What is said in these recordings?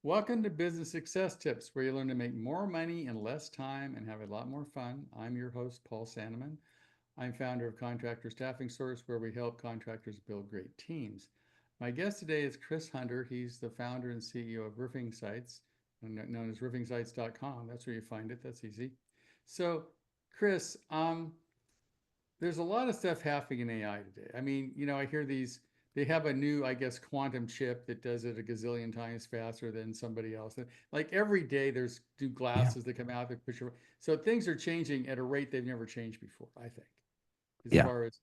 Welcome to Business Success Tips, where you learn to make more money in less time and have a lot more fun. I'm your host, Paul Sanneman. I'm founder of Contractor Staffing Source, where we help contractors build great teams. My guest today is Chris Hunter. He's the founder and CEO of RoofingSites, known as roofingsites.com. That's where you find it. That's easy. So, Chris, there's a lot of stuff happening in AI today. I mean, I hear they have a new, I guess, quantum chip that does it a gazillion times faster than somebody else. Like every day there's new Yeah. glasses that come out that push your, so things are changing at a rate they've never changed before, I think, as Yeah. far as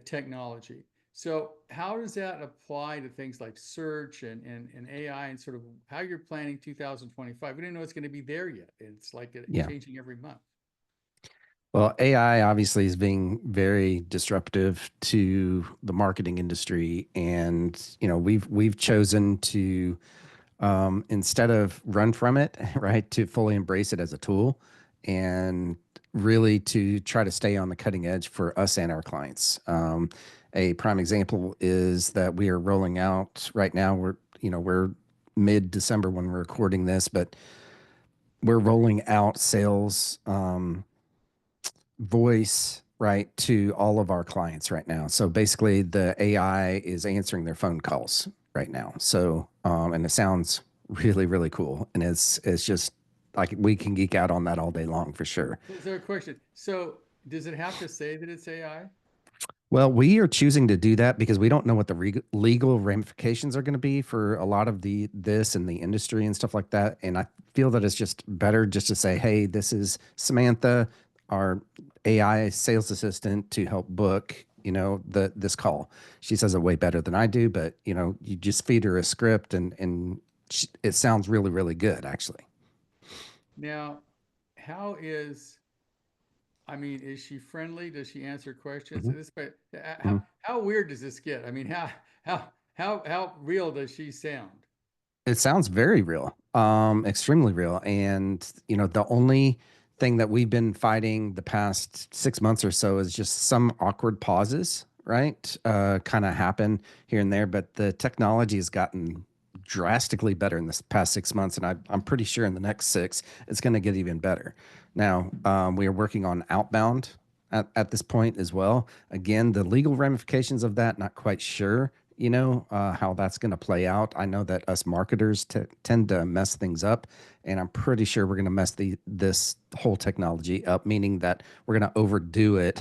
technology. So how does that apply to things like search and AI and sort of how you're planning 2025? We don't know it's going to be there yet. It's like Yeah. changing every month. Well, AI obviously is being very disruptive to the marketing industry, and we've chosen to instead of run from it, right, to fully embrace it as a tool, and really to try to stay on the cutting edge for us and our clients. A prime example is that we are rolling out right now. We're mid-December when we're recording this, but we're rolling out sales. Voice right to all of our clients right now. So basically, the AI is answering their phone calls right now. So and it sounds really really cool, and it's just like we can geek out on that all day long for sure. So a question. So does it have to say that it's AI? Well, we are choosing to do that because we don't know what the legal ramifications are going to be for a lot of the this and the industry and stuff like that. And I feel that it's just better just to say, "Hey, this is Samantha, our AI sales assistant, to help book, the this call." She says it way better than I do, but you just feed her a script and it sounds really really good actually. Now, how is, I mean, is she friendly? Does she answer questions? Mhm, This, but mhm. how weird does this get? I mean, how real does she sound? It sounds very real, extremely real. And, the only thing that we've been fighting the past 6 months or so is just some awkward pauses, right? Kind of happen here and there, but the technology has gotten drastically better in this past 6 months. And I'm pretty sure in the next six, it's going to get even better. Now, we are working on outbound at this point as well. Again, the legal ramifications of that, not quite sure, how that's going to play out. I know that us marketers tend to mess things up, and I'm pretty sure we're going to mess this whole technology up, meaning that we're going to overdo it,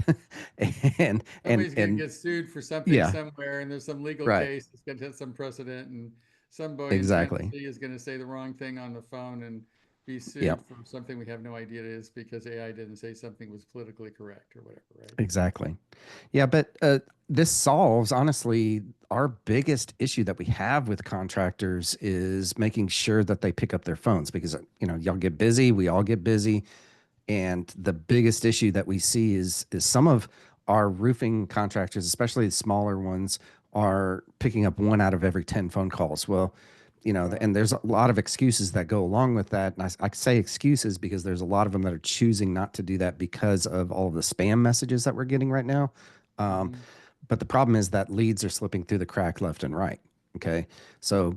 and and Somebody's going to and get sued for something yeah, somewhere, and there's some legal right, case that's going to hit some precedent, and some boy in exactly, Tennessee is going to say the wrong thing on the phone and be yeah. sued for something we have no idea it is because AI didn't say something was politically correct or whatever, right? Exactly. Yeah, but this solves, honestly, our biggest issue that we have with contractors is making sure that they pick up their phones because, y'all get busy, we all get busy. And the biggest issue that we see is some of our roofing contractors, especially the smaller ones, are picking up one out of every 10 phone calls. Well, Wow. and there's a lot of excuses that go along with that. And I say excuses because there's a lot of them that are choosing not to do that because of all of the spam messages that we're getting right now. Um, Hmm. but the problem is that leads are slipping through the crack left and right. Okay. So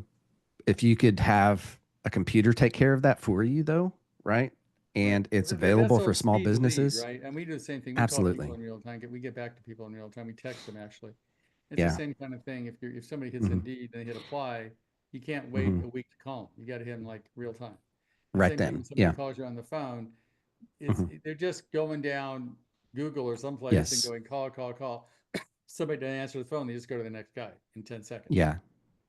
if you could have a computer take care of that for you, though, right? Right. And it's That's available for all small speed to lead, businesses. right? And we do the same thing. We call people Absolutely. in real time. We get back to people in real time. We text them actually. It's the Yeah. same kind of thing. If somebody hits Hmm. Indeed and they hit apply, you can't wait Hmm. a week to call them. You got to hit them like real time. Right Same thing when then. somebody Yeah. calls you on the phone, Hmm. they're just going down Google or someplace and Yes. going call, call, call. Somebody doesn't answer the phone, they just go to the next guy in 10 seconds. Yeah.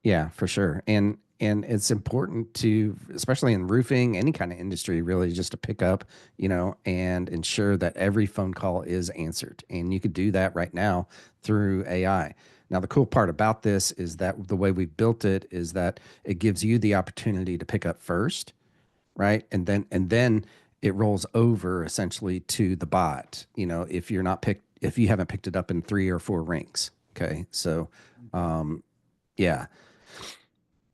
Yeah, for sure. And it's important to, especially in roofing, any kind of industry, really just to pick up, and ensure that every phone call is answered. And you could do that right now through AI. Now, the cool part about this is that the way we built it is that it gives you the opportunity to pick up first, right? And then it rolls over essentially to the bot, if you haven't picked it up in three or four rings. Okay. So Okay. yeah,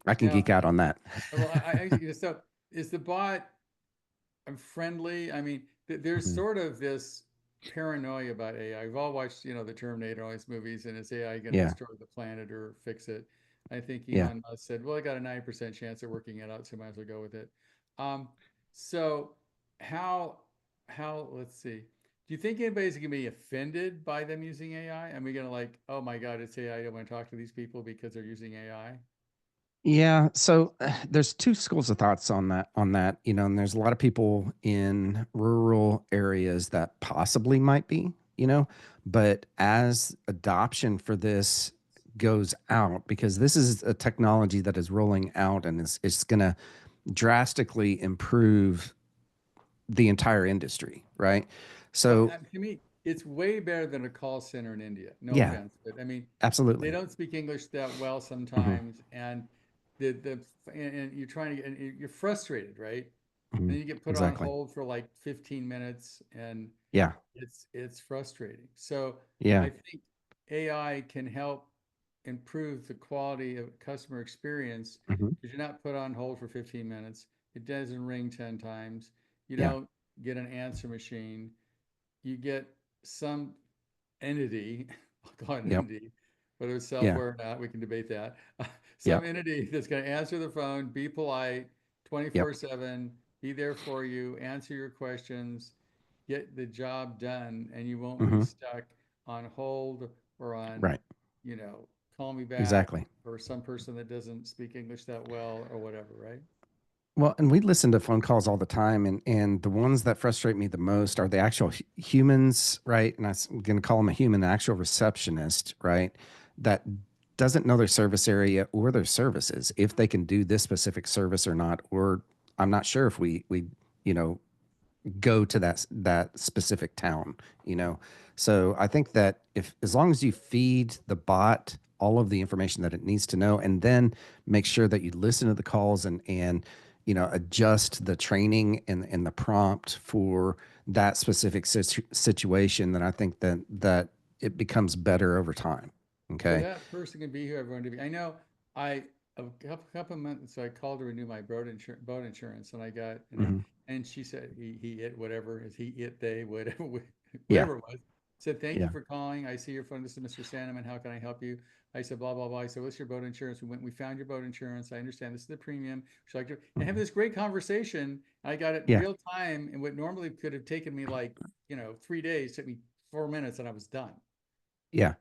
I can Now, geek out on that. well, so is the bot friendly? I mean, there's Mhm. sort of this paranoia about AI. We've all watched, the Terminator, all these movies, and is AI going to Yeah. destroy the planet or fix it? I think Yeah. Elon Musk said, well, I got a 90% chance of working it out, so might as well go with it. Um, so how, let's see. Do you think anybody's gonna be offended by them using AI? Are we gonna like, oh my God, it's AI, I don't want to talk to these people because they're using AI? Yeah, so there's two schools of thoughts on that, and there's a lot of people in rural areas that possibly might be, but as adoption for this goes out, because this is a technology that is rolling out and it's going to drastically improve the entire industry, right? Well, So, to me, it's way better than a call center in India. No yeah, offense, but I mean, they absolutely. don't speak English that well Hmm. sometimes, and the and you're trying to get, and you're frustrated, right? Hmm. And you get put on Exactly. hold for like 15 minutes, and Yeah. it's frustrating. So Yeah. I think AI can help improve the quality of customer experience Hmm. because you're not put on hold for 15 minutes. It doesn't ring 10 times. You Yeah. don't get an answer machine. You get some entity, I'll call it an Yep. entity, whether it's Yeah. software or not, we can debate that. Some Yep. entity that's going to answer the phone, be polite, Yep. 24/7, be there for you, answer your questions, get the job done, and you won't be Hmm. stuck on hold or on, Right. you know, call me back Exactly. or some person that doesn't speak English that well or whatever, right? Well, and we listen to phone calls all the time, and the ones that frustrate me the most are the actual humans, right? And I'm going to call them a human, actual receptionist, right? That doesn't know their service area or their services, if they can do this specific service or not, or I'm not sure if we you know go to that specific town, so I think that if as long as you feed the bot all of the information that it needs to know, and then make sure that you listen to the calls and adjust the training and the prompt for that specific situation, then I think that it becomes better over time. So Okay. that person can be whoever I want to be. I know I a couple months so I called to renew my boat insurance, and I got Hmm. and she said he it whatever is he it they whatever Yeah. whatever it was, said thank you Yeah. for calling. I see your phone. This is Mr. Sanneman. How can I help you? I said blah blah blah. I said what's your boat insurance? We found your boat insurance. I understand this is the premium. Would you like to and have Hmm. this great conversation? I got it Yeah. real time, and what normally could have taken me like 3 days took me 4 minutes, and I was done. Yeah.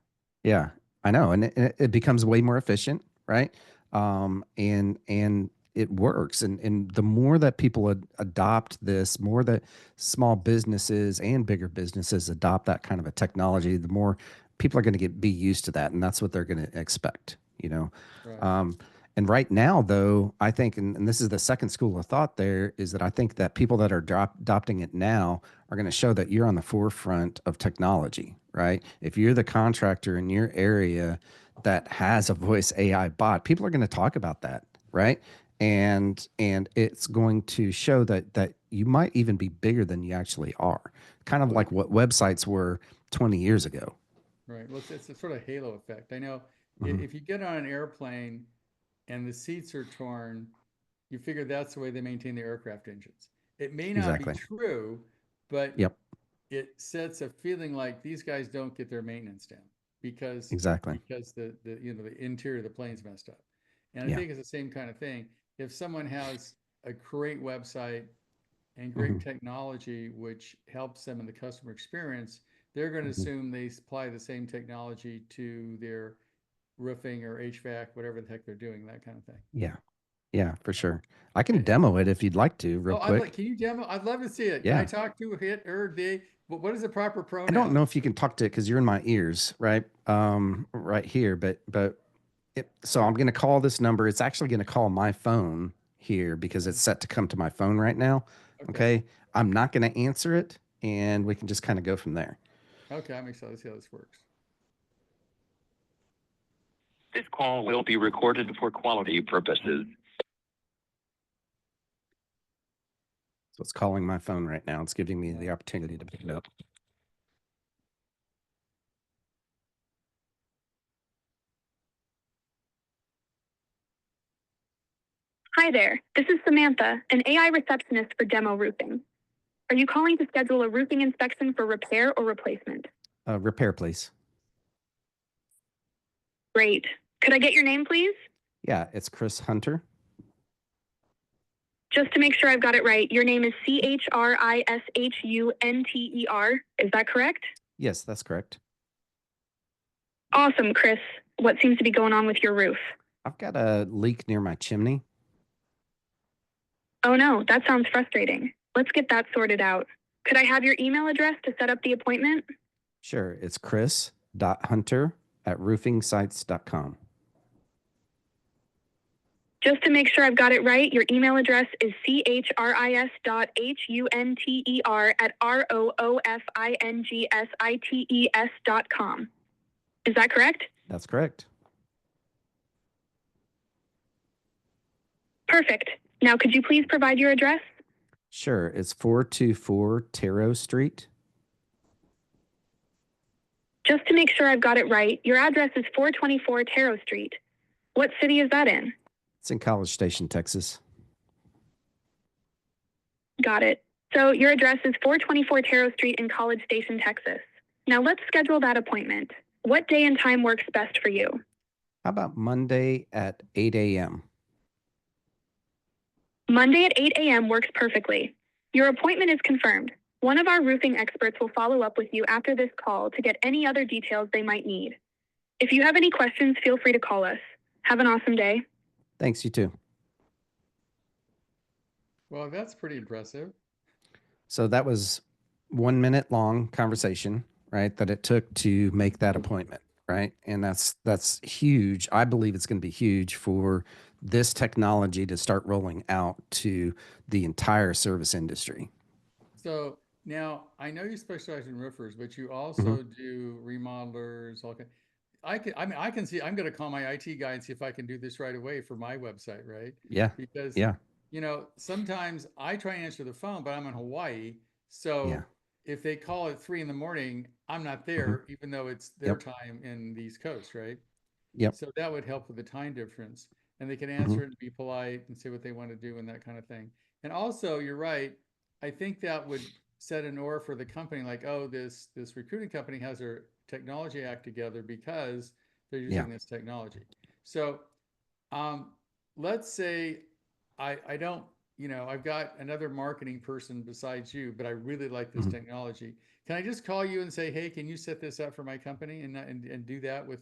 Yeah. I know. And it becomes way more efficient, right? And it works. And the more that people adopt this, more that small businesses and bigger businesses adopt that kind of a technology, the more people are going to be used to that. And that's what they're going to expect. Right. Um, and right now, though, I think, and this is the second school of thought there, is that I think that people that are adopting it now are going to show that you're on the forefront of technology, right? If you're the contractor in your area that has a voice AI bot, people are going to talk about that, right? And it's going to show that you might even be bigger than you actually are, kind of Well, like what websites were 20 years ago. right. Well, it's a sort of halo effect. I know Hmm. if you get on an airplane and the seats are torn, you figure that's the way they maintain the aircraft engines. It may not be Exactly. true, but Yep. it sets a feeling like these guys don't get their maintenance down because Exactly. the interior of the plane's messed up. And I Yeah. think it's the same kind of thing. If someone has a great website and great Hmm. technology, which helps them in the customer experience, they're going to Hmm. assume they apply the same technology to their roofing or HVAC, whatever the heck they're doing, that kind of thing. Yeah. Yeah, for sure. I can And demo it if you'd like to, real oh, I'd like, quick. can you demo? I'd love to see it. Can I Yeah. talk to it, her, they? What is the proper I don't know pronoun? if you can talk to it because you're in my ears, right? Right here, so I'm gonna call this number. It's actually gonna call my phone here because Okay. it's set to come to my phone right now. Okay. Okay. I'm not gonna answer it, and we can just kind of go from there. Okay. I'm excited to see how this works. This call will be recorded for quality purposes. So it's calling my phone right now. It's giving me Yeah. the opportunity to pick it up. Hi there, this is Samantha, an AI receptionist for Demo Roofing. Are you calling to schedule a roofing inspection for repair or replacement? Repair, please. Great. Could I get your name, please? Yeah, it's Chris Hunter. Just to make sure I've got it right, your name is ChrishUnter. Is that correct? Yes, that's correct. Awesome, Chris. What seems to be going on with your roof? I've got a leak near my chimney. Oh no, that sounds frustrating. Let's get that sorted out. Could I have your email address to set up the appointment? Sure, it's chris.hunter@roofingsites.com. Just to make sure I've got it right, your email address is chris.hunter@roofingsites.com. Is that correct? That's correct. Perfect. Now, could you please provide your address? Sure, it's 424 Taro Street. Just to make sure I've got it right, your address is 424 Taro Street. What city is that in? It's in College Station, Texas. Got it. So your address is 424 Taro Street in College Station, Texas. Now let's schedule that appointment. What day and time works best for you? How about Monday at 8 a.m.? Monday at 8 a.m. works perfectly. Your appointment is confirmed. One of our roofing experts will follow up with you after this call to get any other details they might need. If you have any questions, feel free to call us. Have an awesome day. Thanks, you too. Well, that's pretty impressive. So that was 1 minute long conversation, right? That it took to make that appointment, right? And that's huge. I believe it's going to be huge for this technology to start rolling out to the entire service industry. So now I know you specialize in roofers, but you also do remodelers. I can see, I'm going to call my IT guy and see if I can do this right away for my website, right? Yeah. Because, Yeah. sometimes I try and answer the phone, but I'm in Hawaii. So Yeah. if they call at 3 a.m, I'm not there, even though it's their time in the East Coast, right? Yep. So that would help with the time difference. And they can answer it and be polite and say what they want to do and that kind of thing. And also, you're right. I think that would set an or for the company, like, oh, this recruiting company has their technology act together because they're using this technology. So let's say I don't, I've got another marketing person besides you, but I really like this technology. Can I just call you and say, hey, can you set this up for my company and do that with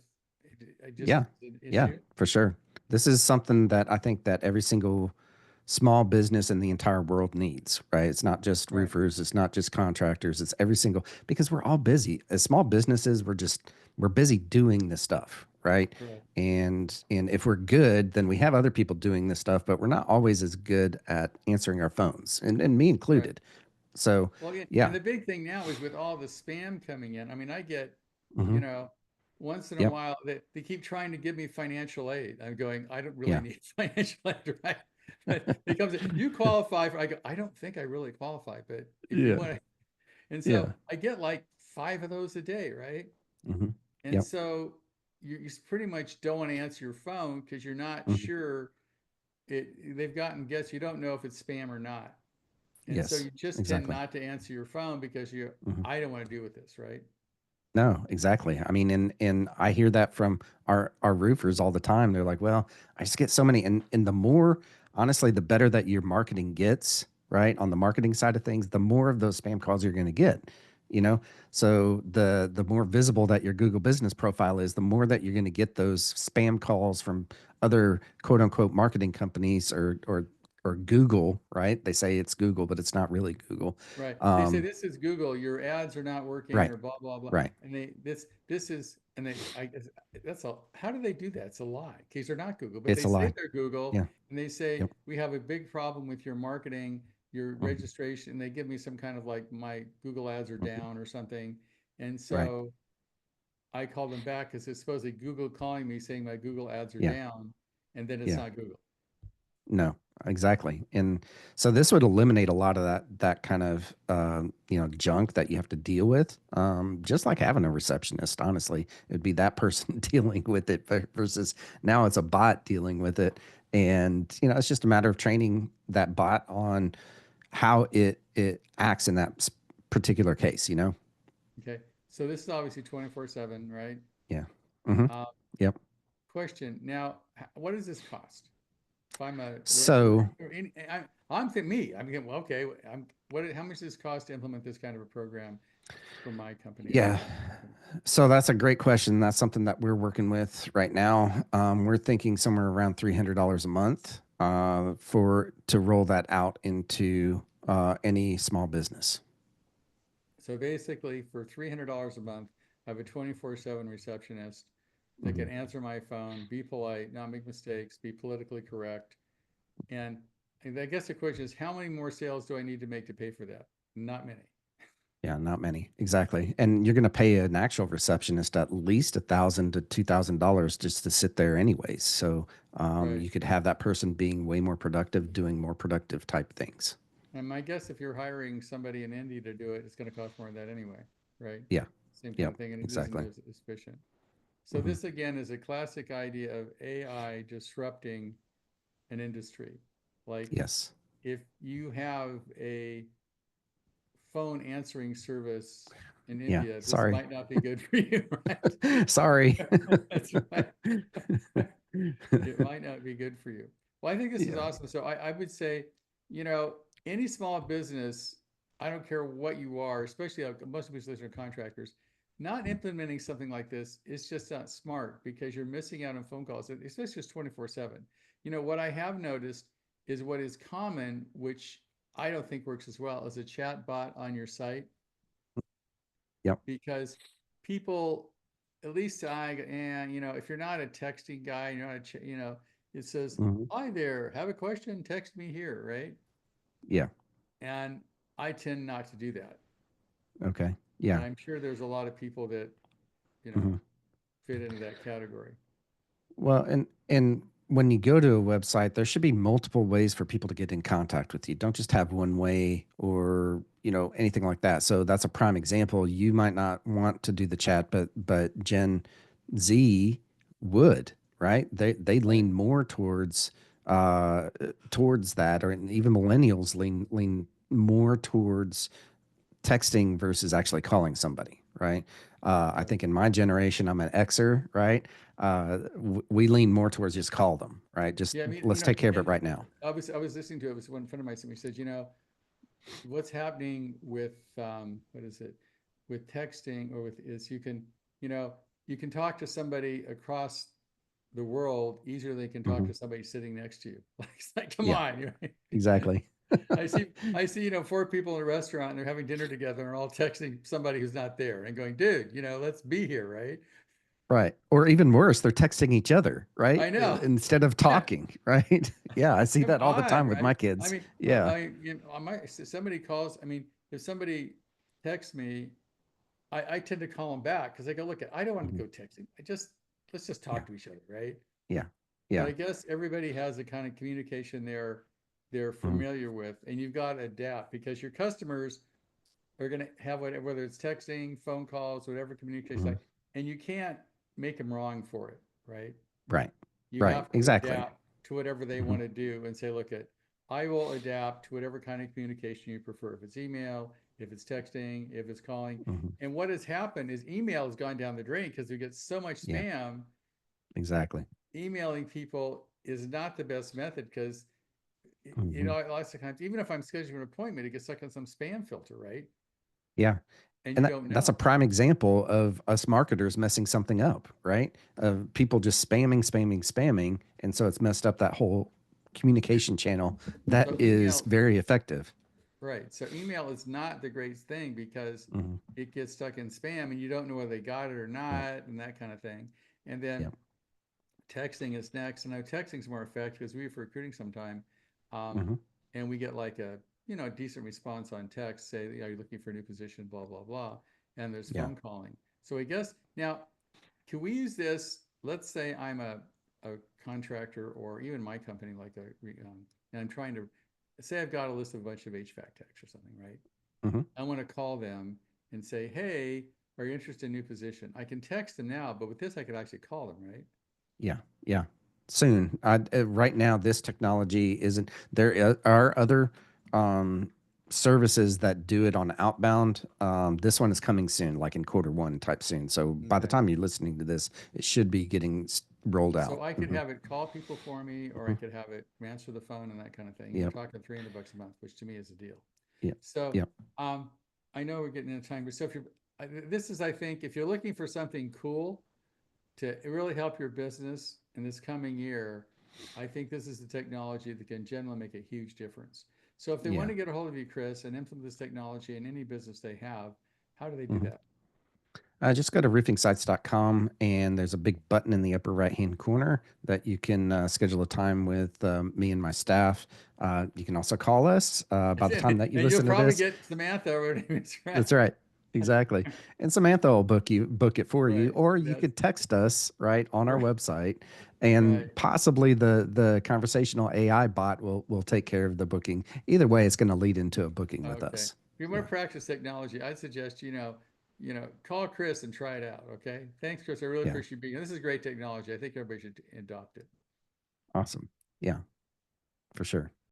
just Yeah. an Yeah, issue? for sure. This is something that I think that every single small business in the entire world needs, right? It's not just Right. roofers, it's not just contractors, it's every single, because we're all busy. As small businesses, we're busy doing this stuff, right? Right. And if we're good, then we have other people doing this stuff, but we're not always as good at answering our phones, and me Right. included. So, Well, and yeah. the big thing now is with all the spam coming in. I mean, I get, hmm once in a Yep. while they keep trying to give me financial aid. I'm going, I don't really Yeah. need financial aid, right? But it comes in, you qualify for, I go, I don't think I really qualify, but if you Yeah. want to, and so Yeah. I get like 5 of those a day, right? hmm And Yep. so you pretty much don't want to answer your phone because you're not hmm sure they've gotten guests, you don't know if it's spam or not. And so Yes, you just tend exactly. not to answer your phone because hmm I don't want to deal with this, right? No, exactly. I mean, and I hear that from our roofers all the time. They're like, "Well, I just get so many." And the more, honestly, the better that your marketing gets, right? On the marketing side of things, the more of those spam calls you're going to get, you know? So the more visible that your Google business profile is, the more that you're going to get those spam calls from other quote unquote marketing companies or Google, right? They say it's Google, but it's not really Google. Right. They say Um, this is Google, your ads are not working right, or blah blah blah. right. And this is and they I guess that's all. How do they do that? It's a lie because they're not Google, but they It's a say lie. they're Google Yeah. and they say Yep. we have a big problem with your marketing, your Mhm. registration. They give me some kind of like my Google ads are Mhm. down or something. And Right. so I call them back because it's supposedly Google calling me saying my Google ads are Yeah. down, and then it's Yeah. not Google. No, exactly. And so this would eliminate a lot of that kind of junk that you have to deal with. Just like having a receptionist, honestly, it'd be that person dealing with it versus now it's a bot dealing with it. And it's just a matter of training that bot on how it acts in that particular case. Okay. So this is obviously 24/7, right? Yeah. hmm Uh, Yep. question. Now, what does this cost? If I'm a, So I'm thinking me, I'm thinking, well, okay, how much does this cost to implement this kind of a program for my company or yeah, my company? so that's a great question. That's something that we're working with right now. We're thinking somewhere around $300 a month for to roll that out into any small business. So basically, for $300 a month, I have a 24/7 receptionist that Mhm. can answer my phone, be polite, not make mistakes, be politically correct. And I guess the question is, how many more sales do I need to make to pay for that? Not many. Yeah, not many. Exactly. And you're going to pay an actual receptionist at least $1,000 to $2,000 just to sit there anyways. So Right. you could have that person being way more productive, doing more productive type things. And my guess, if you're hiring somebody in India to do it, it's going to cost more than that anyway, right? Yeah. Same kind Yep. of thing, and it isn't Exactly. as efficient. So Hmm. this again is a classic idea of AI disrupting an industry. Like Yes. if you have a phone answering service in Yeah. India, this Sorry. might not be good for you, right? Sorry. That's right. It might not be good for you. Well, I think this is Yeah. awesome. So I would say, any small business, I don't care what you are, especially most of these are contractors, not implementing something like this is just not smart because you're missing out on phone calls, especially just 24/7. What I have noticed is what is common, which I don't think works as well, is a chat bot on your site Yep. because people, at least if you're not a texting guy, you're not it says, Hmm. "Hi there, have a question? Text me here," right? Yeah. And I tend not to do that. Okay. And Yeah. I'm sure there's a lot of people that, you know, Hmm. fit into that category. Well, and when you go to a website, there should be multiple ways for people to get in contact with you. Don't just have one way or, anything like that. So that's a prime example. You might not want to do the chat, but Gen Z would, right? They Right. lean more towards that, or even millennials lean more towards texting versus actually calling somebody, right? I Right. think in my generation, I'm an Xer, right? We lean more towards just call them, right? Just Yeah, I mean, let's take care of it and right now. I was listening to it. It was one friend of mine who said, what's happening with what is it, with texting or with is you know you can talk to somebody across the world easier than they can talk Hmm. to somebody sitting next to you. Like, it's like, come Yeah, on. exactly. I see, four people in a restaurant and they're having dinner together and they're all texting somebody who's not there and going, dude, let's be here, right? Right. Or even worse, they're texting each other, right? I know. Instead of Yeah. talking, right? Yeah, I see Come that all the on, time with my right? I kids. mean, Yeah. somebody calls, if somebody texts me, I tend to call them back because I go, look, I don't want to Mhm. go texting. Let's just Yeah. talk to each other, right? Yeah. But Yeah. I guess everybody has a kind of communication they're Mhm. familiar with, and you've got to adapt because your customers are going to have whether it's texting, phone calls, whatever communication, Mhm. like, and you can't make them wrong for it, right? Right. You Right. have to Exactly. adapt to whatever they Hmm. want to do and say, look, I will adapt to whatever kind of communication you prefer. If it's email, if it's texting, if it's calling. Hmm. And what has happened is email has gone down the drain because we get so much Yeah. spam. Exactly. Emailing people is not the best method because, Hmm. lots of times, even if I'm scheduling an appointment, it gets stuck on some spam filter, right? Yeah. And you And don't that's a know. prime example of us marketers messing something up, right? Of people just spamming. And so it's messed up that whole communication channel that So is email, very effective. right. So email is not the great thing because Hmm. it gets stuck in spam and you don't know whether they got it or Yeah. not and that kind of thing. And then Yeah. texting is next. And now texting is more effective because we have recruiting sometime. Um, Hmm. and we get like a, decent response on text, say, are you looking for a new position, blah, blah, blah. And there's Yeah. phone calling. So I guess now, can we use this? Let's say I'm a contractor or even my company, and I'm trying to say I've got a list of a bunch of HVAC techs or something, right? Hmm. I want to call them and say, hey, are you interested in a new position? I can text them now, but with this, I could actually call them, right? Yeah. Yeah. Soon. Right now, this technology isn't there. Are other services that do it on outbound. This one is coming soon, like in quarter one type soon. So by the Okay. time you're listening to this, it should be getting rolled out. So I could Mhm. have it call people for me, or I could have it answer the phone and that kind of thing. We're Yep. talking $300 a month, which to me is a deal. Yep. So, Yep. I know we're getting into time, but so if you're, this is, I think, if you're looking for something cool to really help your business in this coming year, I think this is the technology that can generally make a huge difference. So if they want Yeah. to get a hold of you, Chris, and implement this technology in any business they have, how do they do Mhm. that? Just go to roofingsites.com, and there's a big button in the upper right-hand corner that you can schedule a time with me and my staff. You can also call us by the time that you And you'll listen to probably this. get Samantha or whatever it's right. That's right. Exactly. And Samantha will book it for you, Right. or you Yes. could text us right on our Right. website, and Right. possibly the conversational AI bot will take care of the booking. Either way, it's going to lead into a booking with Okay. us. If you want to practice technology, I'd suggest, call Chris and try it out. Okay. Thanks, Chris. I really Yeah. appreciate you being here. This is great technology. I think everybody should adopt it. Awesome. Yeah, for sure.